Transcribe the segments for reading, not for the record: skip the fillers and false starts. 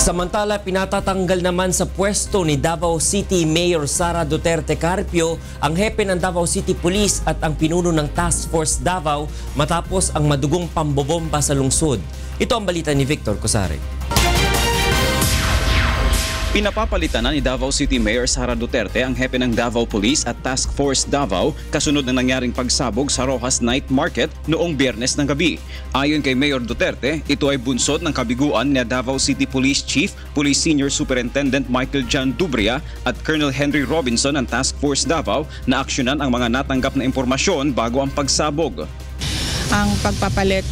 Samantala, pinatatanggal naman sa pwesto ni Davao City Mayor Sara Duterte Carpio ang hepe ng Davao City Police at ang pinuno ng Task Force Davao matapos ang madugong pambobomba sa lungsod. Ito ang balita ni Victor Cosare. Pinapapalitan na ni Davao City Mayor Sara Duterte ang hepe ng Davao Police at Task Force Davao kasunod ng nangyaring pagsabog sa Rojas Night Market noong Biyernes ng gabi. Ayon kay Mayor Duterte, ito ay bunsod ng kabiguan ni Davao City Police Chief, Police Senior Superintendent Michael John Dubria at Colonel Henry Robinson ng Task Force Davao na aksyonan ang mga natanggap na impormasyon bago ang pagsabog. Ang pagpapalit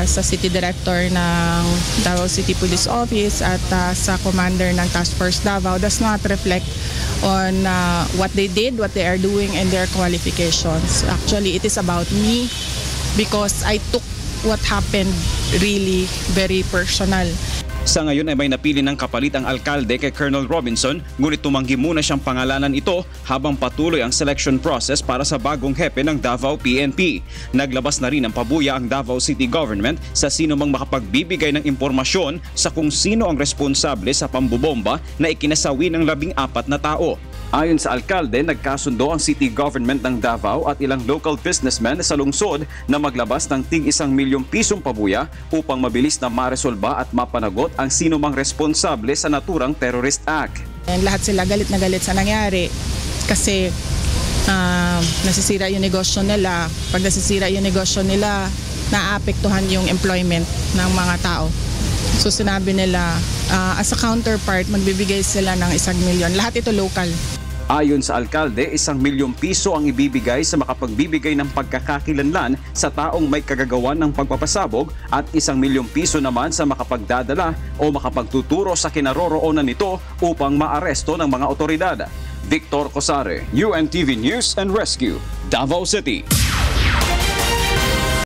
sa City Director ng Davao City Police Office at sa Commander ng Task Force Davao does not reflect on what they did, what they are doing, and their qualifications. Actually, it is about me because I took what happened really very personal. Sa ngayon ay may napili ng kapalit ang alkalde kay Colonel Robinson, ngunit tumanggi muna siyang pangalanan ito habang patuloy ang selection process para sa bagong hepe ng Davao PNP. Naglabas na rin ng pabuya ang Davao City Government sa sino mang makapagbibigay ng impormasyon sa kung sino ang responsable sa pambobomba na ikinasawi ng 14 na tao. Ayon sa alkalde, nagkasundo ang city government ng Davao at ilang local businessmen sa lungsod na maglabas ng tig 1 milyong pisong pabuya upang mabilis na maresolba at mapanagot ang sino mang responsable sa naturang terrorist act. And lahat sila galit na galit sa nangyari kasi nasisira yung negosyo nila. Pag nasisira yung negosyo nila, naapektuhan yung employment ng mga tao. So sinabi nila, as a counterpart, magbibigay sila ng 1 milyon. Lahat ito local. Ayon sa alkalde, 1 milyong piso ang ibibigay sa makapagbibigay ng pagkakakilanlan sa taong may kagagawan ng pagpapasabog at 1 milyong piso naman sa makapagdadala o makapagtuturo sa kinaroroonan nito upang maaresto ng mga otoridad. Victor Cosare, UNTV News and Rescue, Davao City.